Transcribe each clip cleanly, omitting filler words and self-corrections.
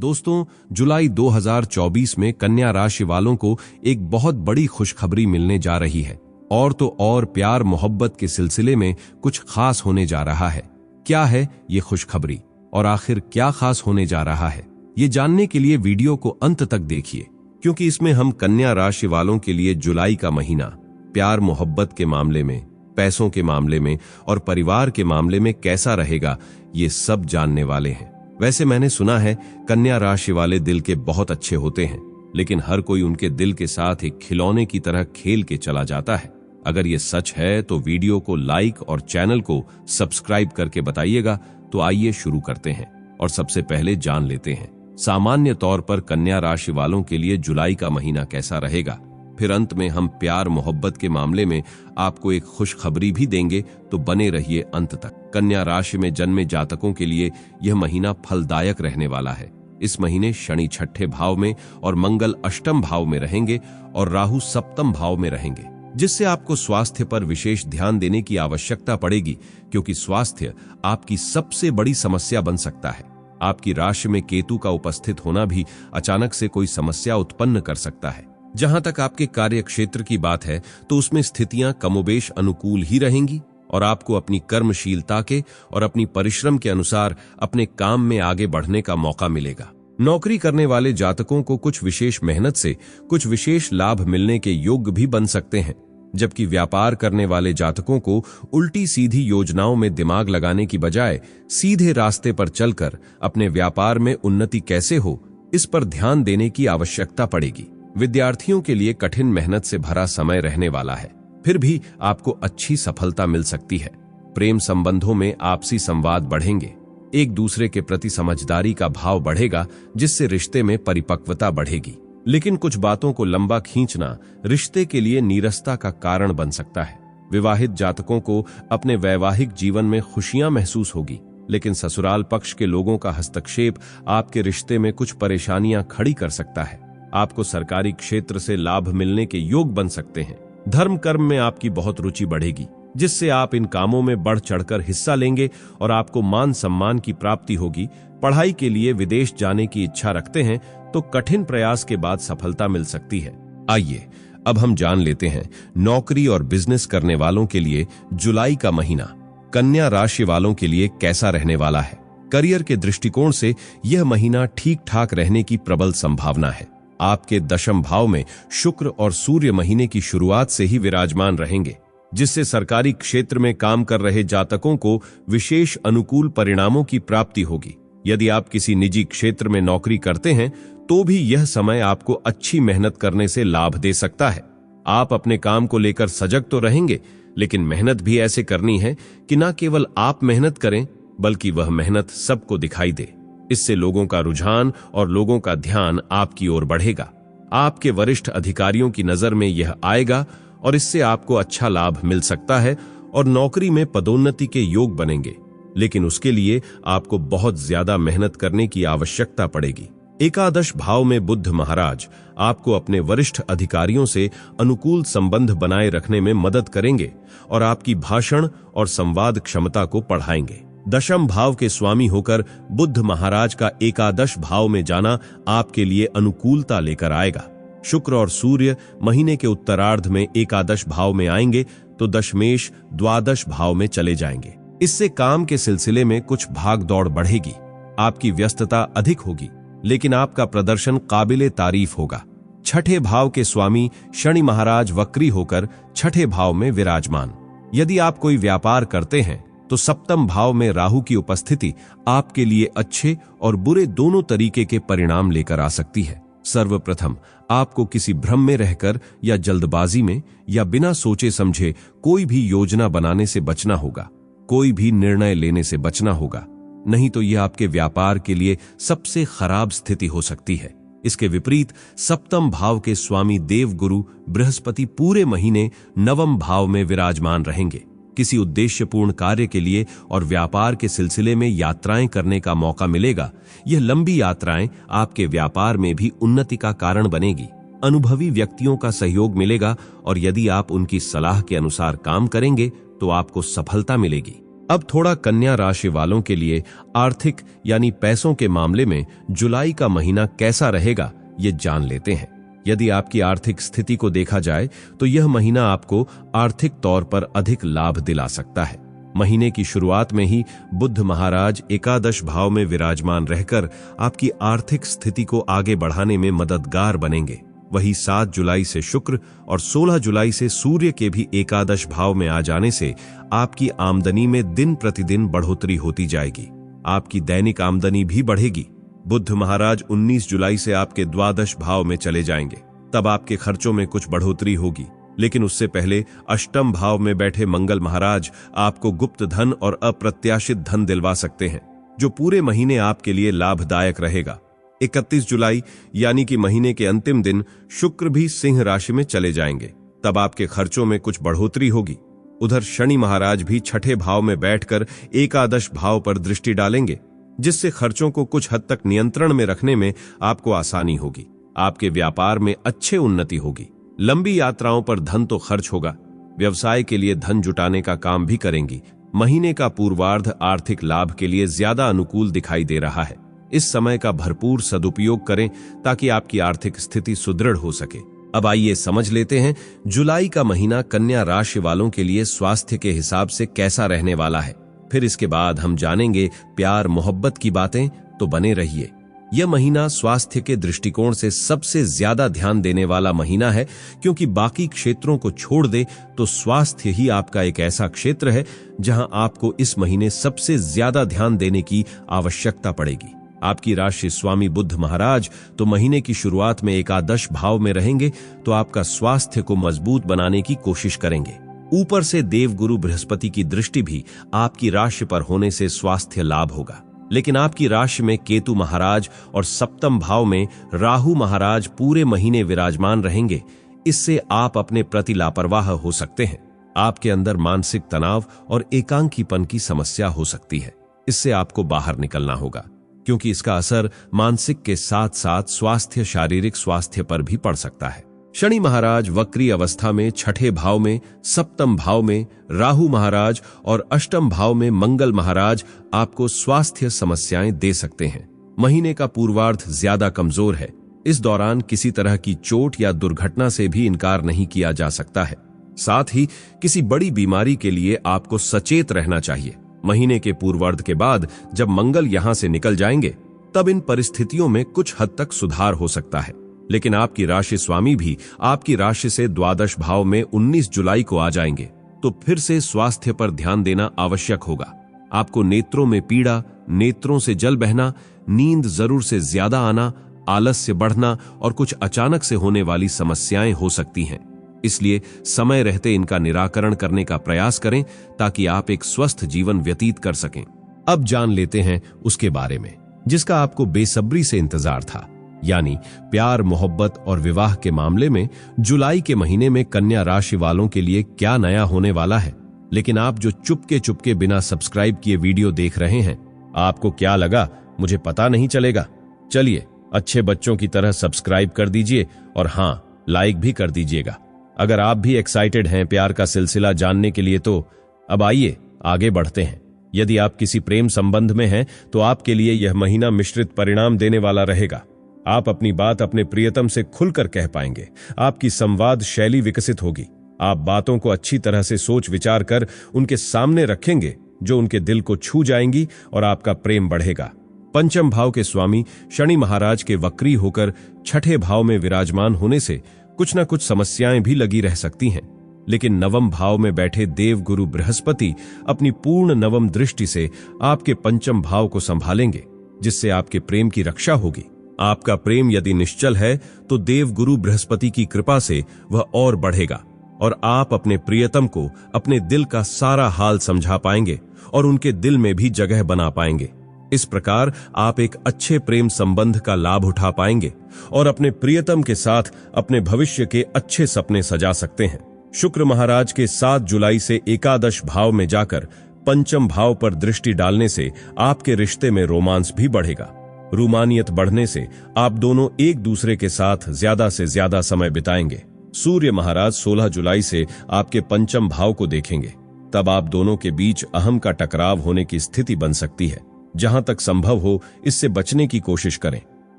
दोस्तों, जुलाई 2024 में कन्या राशि वालों को एक बहुत बड़ी खुशखबरी मिलने जा रही है। और तो और प्यार मोहब्बत के सिलसिले में कुछ खास होने जा रहा है। क्या है ये खुशखबरी और आखिर क्या खास होने जा रहा है, ये जानने के लिए वीडियो को अंत तक देखिए, क्योंकि इसमें हम कन्या राशि वालों के लिए जुलाई का महीना प्यार मोहब्बत के मामले में, पैसों के मामले में और परिवार के मामले में कैसा रहेगा, ये सब जानने वाले हैं। वैसे मैंने सुना है कन्या राशि वाले दिल के बहुत अच्छे होते हैं, लेकिन हर कोई उनके दिल के साथ एक खिलौने की तरह खेल के चला जाता है। अगर ये सच है तो वीडियो को लाइक और चैनल को सब्सक्राइब करके बताइएगा। तो आइए शुरू करते हैं और सबसे पहले जान लेते हैं सामान्य तौर पर कन्या राशि वालों के लिए जुलाई का महीना कैसा रहेगा। फिर अंत में हम प्यार मोहब्बत के मामले में आपको एक खुशखबरी भी देंगे, तो बने रहिए अंत तक। कन्या राशि में जन्मे जातकों के लिए यह महीना फलदायक रहने वाला है। इस महीने शनि छठे भाव में और मंगल अष्टम भाव में रहेंगे और राहु सप्तम भाव में रहेंगे, जिससे आपको स्वास्थ्य पर विशेष ध्यान देने की आवश्यकता पड़ेगी, क्योंकि स्वास्थ्य आपकी सबसे बड़ी समस्या बन सकता है। आपकी राशि में केतु का उपस्थित होना भी अचानक से कोई समस्या उत्पन्न कर सकता है। जहां तक आपके कार्य क्षेत्र की बात है तो उसमें स्थितियां कमोबेश अनुकूल ही रहेंगी और आपको अपनी कर्मशीलता के और अपनी परिश्रम के अनुसार अपने काम में आगे बढ़ने का मौका मिलेगा। नौकरी करने वाले जातकों को कुछ विशेष मेहनत से कुछ विशेष लाभ मिलने के योग्य भी बन सकते हैं, जबकि व्यापार करने वाले जातकों को उल्टी सीधी योजनाओं में दिमाग लगाने की बजाय सीधे रास्ते पर चलकर अपने व्यापार में उन्नति कैसे हो, इस पर ध्यान देने की आवश्यकता पड़ेगी। विद्यार्थियों के लिए कठिन मेहनत से भरा समय रहने वाला है, फिर भी आपको अच्छी सफलता मिल सकती है। प्रेम संबंधों में आपसी संवाद बढ़ेंगे, एक दूसरे के प्रति समझदारी का भाव बढ़ेगा, जिससे रिश्ते में परिपक्वता बढ़ेगी। लेकिन कुछ बातों को लंबा खींचना रिश्ते के लिए नीरसता का कारण बन सकता है। विवाहित जातकों को अपने वैवाहिक जीवन में खुशियां महसूस होगी, लेकिन ससुराल पक्ष के लोगों का हस्तक्षेप आपके रिश्ते में कुछ परेशानियां खड़ी कर सकता है। आपको सरकारी क्षेत्र से लाभ मिलने के योग बन सकते हैं। धर्म कर्म में आपकी बहुत रुचि बढ़ेगी, जिससे आप इन कामों में बढ़ चढ़कर हिस्सा लेंगे और आपको मान सम्मान की प्राप्ति होगी। पढ़ाई के लिए विदेश जाने की इच्छा रखते हैं तो कठिन प्रयास के बाद सफलता मिल सकती है। आइए अब हम जान लेते हैं नौकरी और बिजनेस करने वालों के लिए जुलाई का महीना कन्या राशि वालों के लिए कैसा रहने वाला है। करियर के दृष्टिकोण से यह महीना ठीक ठाक रहने की प्रबल संभावना है। आपके दशम भाव में शुक्र और सूर्य महीने की शुरुआत से ही विराजमान रहेंगे, जिससे सरकारी क्षेत्र में काम कर रहे जातकों को विशेष अनुकूल परिणामों की प्राप्ति होगी। यदि आप किसी निजी क्षेत्र में नौकरी करते हैं तो भी यह समय आपको अच्छी मेहनत करने से लाभ दे सकता है। आप अपने काम को लेकर सजग तो रहेंगे, लेकिन मेहनत भी ऐसे करनी है कि न केवल आप मेहनत करें, बल्कि वह मेहनत सबको दिखाई दे। इससे लोगों का रुझान और लोगों का ध्यान आपकी ओर बढ़ेगा। आपके वरिष्ठ अधिकारियों की नजर में यह आएगा और इससे आपको अच्छा लाभ मिल सकता है और नौकरी में पदोन्नति के योग बनेंगे, लेकिन उसके लिए आपको बहुत ज्यादा मेहनत करने की आवश्यकता पड़ेगी। एकादश भाव में बुध महाराज आपको अपने वरिष्ठ अधिकारियों से अनुकूल संबंध बनाए रखने में मदद करेंगे और आपकी भाषण और संवाद क्षमता को बढ़ाएंगे। दशम भाव के स्वामी होकर बुध महाराज का एकादश भाव में जाना आपके लिए अनुकूलता लेकर आएगा। शुक्र और सूर्य महीने के उत्तरार्ध में एकादश भाव में आएंगे तो दशमेश द्वादश भाव में चले जाएंगे। इससे काम के सिलसिले में कुछ भाग दौड़ बढ़ेगी, आपकी व्यस्तता अधिक होगी, लेकिन आपका प्रदर्शन काबिले तारीफ होगा। छठे भाव के स्वामी शनि महाराज वक्री होकर छठे भाव में विराजमान। यदि आप कोई व्यापार करते हैं तो सप्तम भाव में राहु की उपस्थिति आपके लिए अच्छे और बुरे दोनों तरीके के परिणाम लेकर आ सकती है। सर्वप्रथम आपको किसी भ्रम में रहकर या जल्दबाजी में या बिना सोचे समझे कोई भी योजना बनाने से बचना होगा, कोई भी निर्णय लेने से बचना होगा, नहीं तो यह आपके व्यापार के लिए सबसे खराब स्थिति हो सकती है। इसके विपरीत सप्तम भाव के स्वामी देव गुरु बृहस्पति पूरे महीने नवम भाव में विराजमान रहेंगे। किसी उद्देश्यपूर्ण कार्य के लिए और व्यापार के सिलसिले में यात्राएं करने का मौका मिलेगा। यह लंबी यात्राएं आपके व्यापार में भी उन्नति का कारण बनेगी। अनुभवी व्यक्तियों का सहयोग मिलेगा और यदि आप उनकी सलाह के अनुसार काम करेंगे तो आपको सफलता मिलेगी। अब थोड़ा कन्या राशि वालों के लिए आर्थिक यानी पैसों के मामले में जुलाई का महीना कैसा रहेगा ये जान लेते हैं। यदि आपकी आर्थिक स्थिति को देखा जाए तो यह महीना आपको आर्थिक तौर पर अधिक लाभ दिला सकता है। महीने की शुरुआत में ही बुध महाराज एकादश भाव में विराजमान रहकर आपकी आर्थिक स्थिति को आगे बढ़ाने में मददगार बनेंगे। वही 7 जुलाई से शुक्र और 16 जुलाई से सूर्य के भी एकादश भाव में आ जाने से आपकी आमदनी में दिन प्रतिदिन बढ़ोतरी होती जाएगी। आपकी दैनिक आमदनी भी बढ़ेगी। बुध महाराज 19 जुलाई से आपके द्वादश भाव में चले जाएंगे। तब आपके खर्चों में कुछ बढ़ोतरी होगी, लेकिन उससे पहले अष्टम भाव में बैठे मंगल महाराज आपको गुप्त धन और अप्रत्याशित धन दिलवा सकते हैं, जो पूरे महीने आपके लिए लाभदायक रहेगा। 31 जुलाई यानी कि महीने के अंतिम दिन शुक्र भी सिंह राशि में चले जाएंगे। तब आपके खर्चों में कुछ बढ़ोतरी होगी। उधर शनि महाराज भी छठे भाव में बैठकर एकादश भाव पर दृष्टि डालेंगे, जिससे खर्चों को कुछ हद तक नियंत्रण में रखने में आपको आसानी होगी। आपके व्यापार में अच्छी उन्नति होगी। लंबी यात्राओं पर धन तो खर्च होगा। व्यवसाय के लिए धन जुटाने का काम भी करेंगी। महीने का पूर्वार्ध आर्थिक लाभ के लिए ज्यादा अनुकूल दिखाई दे रहा है। इस समय का भरपूर सदुपयोग करें ताकि आपकी आर्थिक स्थिति सुदृढ़ हो सके। अब आइए समझ लेते हैं जुलाई का महीना कन्या राशि वालों के लिए स्वास्थ्य के हिसाब से कैसा रहने वाला है। फिर इसके बाद हम जानेंगे प्यार मोहब्बत की बातें, तो बने रहिए। यह महीना स्वास्थ्य के दृष्टिकोण से सबसे ज्यादा ध्यान देने वाला महीना है, क्योंकि बाकी क्षेत्रों को छोड़ दे तो स्वास्थ्य ही आपका एक ऐसा क्षेत्र है जहां आपको इस महीने सबसे ज्यादा ध्यान देने की आवश्यकता पड़ेगी। आपकी राशि स्वामी बुध महाराज तो महीने की शुरुआत में एकादश भाव में रहेंगे, तो आपका स्वास्थ्य को मजबूत बनाने की कोशिश करेंगे। ऊपर से देवगुरु बृहस्पति की दृष्टि भी आपकी राशि पर होने से स्वास्थ्य लाभ होगा। लेकिन आपकी राशि में केतु महाराज और सप्तम भाव में राहु महाराज पूरे महीने विराजमान रहेंगे। इससे आप अपने प्रति लापरवाह हो सकते हैं। आपके अंदर मानसिक तनाव और एकांकीपन की समस्या हो सकती है। इससे आपको बाहर निकलना होगा, क्योंकि इसका असर मानसिक के साथ साथ स्वास्थ्य शारीरिक स्वास्थ्य पर भी पड़ सकता है। शनि महाराज वक्री अवस्था में छठे भाव में, सप्तम भाव में राहु महाराज और अष्टम भाव में मंगल महाराज आपको स्वास्थ्य समस्याएं दे सकते हैं। महीने का पूर्वार्ध ज्यादा कमजोर है। इस दौरान किसी तरह की चोट या दुर्घटना से भी इनकार नहीं किया जा सकता है। साथ ही किसी बड़ी बीमारी के लिए आपको सचेत रहना चाहिए। महीने के पूर्वार्ध के बाद जब मंगल यहां से निकल जाएंगे, तब इन परिस्थितियों में कुछ हद तक सुधार हो सकता है। लेकिन आपकी राशि स्वामी भी आपकी राशि से द्वादश भाव में 19 जुलाई को आ जाएंगे, तो फिर से स्वास्थ्य पर ध्यान देना आवश्यक होगा। आपको नेत्रों में पीड़ा, नेत्रों से जल बहना, नींद जरूर से ज्यादा आना, आलस्य बढ़ना और कुछ अचानक से होने वाली समस्याएं हो सकती हैं। इसलिए समय रहते इनका निराकरण करने का प्रयास करें ताकि आप एक स्वस्थ जीवन व्यतीत कर सकें। अब जान लेते हैं उसके बारे में जिसका आपको बेसब्री से इंतजार था, यानी प्यार मोहब्बत और विवाह के मामले में जुलाई के महीने में कन्या राशि वालों के लिए क्या नया होने वाला है। लेकिन आप जो चुपके चुपके बिना सब्सक्राइब किए वीडियो देख रहे हैं, आपको क्या लगा मुझे पता नहीं चलेगा? चलिए अच्छे बच्चों की तरह सब्सक्राइब कर दीजिए और हाँ, लाइक भी कर दीजिएगा। अगर आप भी एक्साइटेड हैं प्यार का सिलसिला जानने के लिए, तो अब आइए आगे बढ़ते हैं। यदि आप किसी प्रेम संबंध में हैं तो आपके लिए यह महीना मिश्रित परिणाम देने वाला रहेगा। आप अपनी बात अपने प्रियतम से खुलकर कह पाएंगे। आपकी संवाद शैली विकसित होगी। आप बातों को अच्छी तरह से सोच विचार कर उनके सामने रखेंगे, जो उनके दिल को छू जाएंगी और आपका प्रेम बढ़ेगा। पंचम भाव के स्वामी शनि महाराज के वक्री होकर छठे भाव में विराजमान होने से कुछ न कुछ समस्याएं भी लगी रह सकती हैं। लेकिन नवम भाव में बैठे देवगुरु बृहस्पति अपनी पूर्ण नवम दृष्टि से आपके पंचम भाव को संभालेंगे, जिससे आपके प्रेम की रक्षा होगी। आपका प्रेम यदि निश्चल है तो देवगुरु बृहस्पति की कृपा से वह और बढ़ेगा और आप अपने प्रियतम को अपने दिल का सारा हाल समझा पाएंगे और उनके दिल में भी जगह बना पाएंगे। इस प्रकार आप एक अच्छे प्रेम संबंध का लाभ उठा पाएंगे और अपने प्रियतम के साथ अपने भविष्य के अच्छे सपने सजा सकते हैं। शुक्र महाराज के 7 जुलाई से एकादश भाव में जाकर पंचम भाव पर दृष्टि डालने से आपके रिश्ते में रोमांस भी बढ़ेगा। रूमानियत बढ़ने से आप दोनों एक दूसरे के साथ ज्यादा से ज्यादा समय बिताएंगे। सूर्य महाराज 16 जुलाई से आपके पंचम भाव को देखेंगे। तब आप दोनों के बीच अहम का टकराव होने की स्थिति बन सकती है। जहां तक संभव हो इससे बचने की कोशिश करें।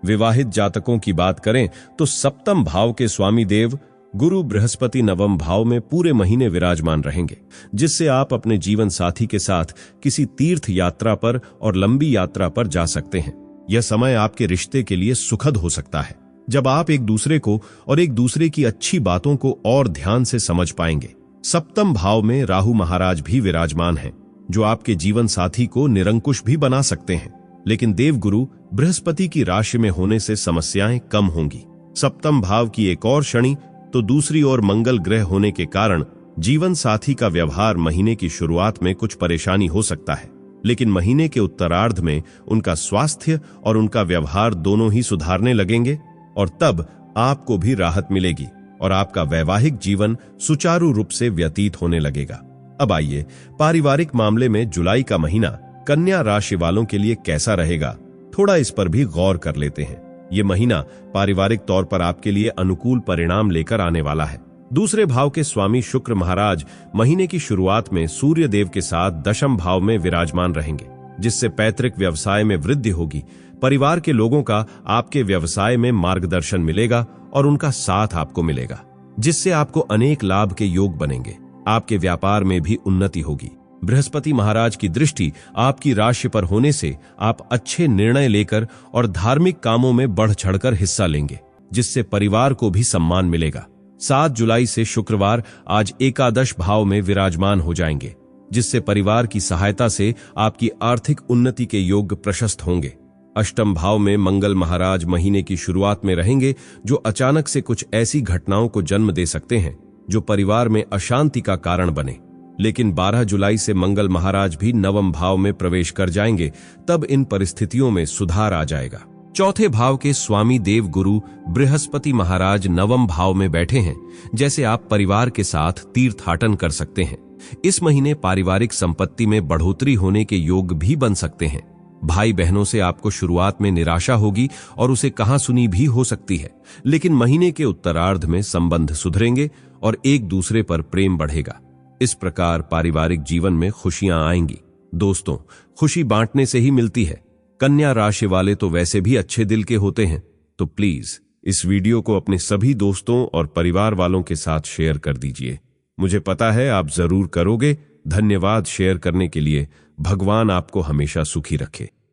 विवाहित जातकों की बात करें तो सप्तम भाव के स्वामी देव गुरु बृहस्पति नवम भाव में पूरे महीने विराजमान रहेंगे, जिससे आप अपने जीवन साथी के साथ किसी तीर्थ यात्रा पर और लंबी यात्रा पर जा सकते हैं। यह समय आपके रिश्ते के लिए सुखद हो सकता है, जब आप एक दूसरे को और एक दूसरे की अच्छी बातों को और ध्यान से समझ पाएंगे। सप्तम भाव में राहु महाराज भी विराजमान हैं, जो आपके जीवन साथी को निरंकुश भी बना सकते हैं, लेकिन देवगुरु बृहस्पति की राशि में होने से समस्याएं कम होंगी। सप्तम भाव की एक और शनि तो दूसरी ओर मंगल ग्रह होने के कारण जीवन साथी का व्यवहार महीने की शुरुआत में कुछ परेशानी हो सकता है, लेकिन महीने के उत्तरार्ध में उनका स्वास्थ्य और उनका व्यवहार दोनों ही सुधारने लगेंगे और तब आपको भी राहत मिलेगी और आपका वैवाहिक जीवन सुचारू रूप से व्यतीत होने लगेगा। अब आइए पारिवारिक मामले में जुलाई का महीना कन्या राशि वालों के लिए कैसा रहेगा, थोड़ा इस पर भी गौर कर लेते हैं। ये महीना पारिवारिक तौर पर आपके लिए अनुकूल परिणाम लेकर आने वाला है। दूसरे भाव के स्वामी शुक्र महाराज महीने की शुरुआत में सूर्य देव के साथ दशम भाव में विराजमान रहेंगे, जिससे पैतृक व्यवसाय में वृद्धि होगी। परिवार के लोगों का आपके व्यवसाय में मार्गदर्शन मिलेगा और उनका साथ आपको मिलेगा, जिससे आपको अनेक लाभ के योग बनेंगे। आपके व्यापार में भी उन्नति होगी। बृहस्पति महाराज की दृष्टि आपकी राशि पर होने से आप अच्छे निर्णय लेकर और धार्मिक कामों में बढ़ चढ़कर हिस्सा लेंगे, जिससे परिवार को भी सम्मान मिलेगा। 7 जुलाई से शुक्रवार आज एकादश भाव में विराजमान हो जाएंगे, जिससे परिवार की सहायता से आपकी आर्थिक उन्नति के योग प्रशस्त होंगे। अष्टम भाव में मंगल महाराज महीने की शुरुआत में रहेंगे, जो अचानक से कुछ ऐसी घटनाओं को जन्म दे सकते हैं जो परिवार में अशांति का कारण बने। लेकिन 12 जुलाई से मंगल महाराज भी नवम भाव में प्रवेश कर जाएंगे, तब इन परिस्थितियों में सुधार आ जाएगा। चौथे भाव के स्वामी देव गुरु बृहस्पति महाराज नवम भाव में बैठे हैं, जैसे आप परिवार के साथ तीर्थाटन कर सकते हैं। इस महीने पारिवारिक संपत्ति में बढ़ोतरी होने के योग भी बन सकते हैं। भाई बहनों से आपको शुरुआत में निराशा होगी और उसे कहां सुनी भी हो सकती है, लेकिन महीने के उत्तरार्ध में संबंध सुधरेंगे और एक दूसरे पर प्रेम बढ़ेगा। इस प्रकार पारिवारिक जीवन में खुशियां आएंगी। दोस्तों, खुशी बांटने से ही मिलती है। कन्या राशि वाले तो वैसे भी अच्छे दिल के होते हैं, तो प्लीज इस वीडियो को अपने सभी दोस्तों और परिवार वालों के साथ शेयर कर दीजिए। मुझे पता है आप जरूर करोगे। धन्यवाद शेयर करने के लिए। भगवान आपको हमेशा सुखी रखे।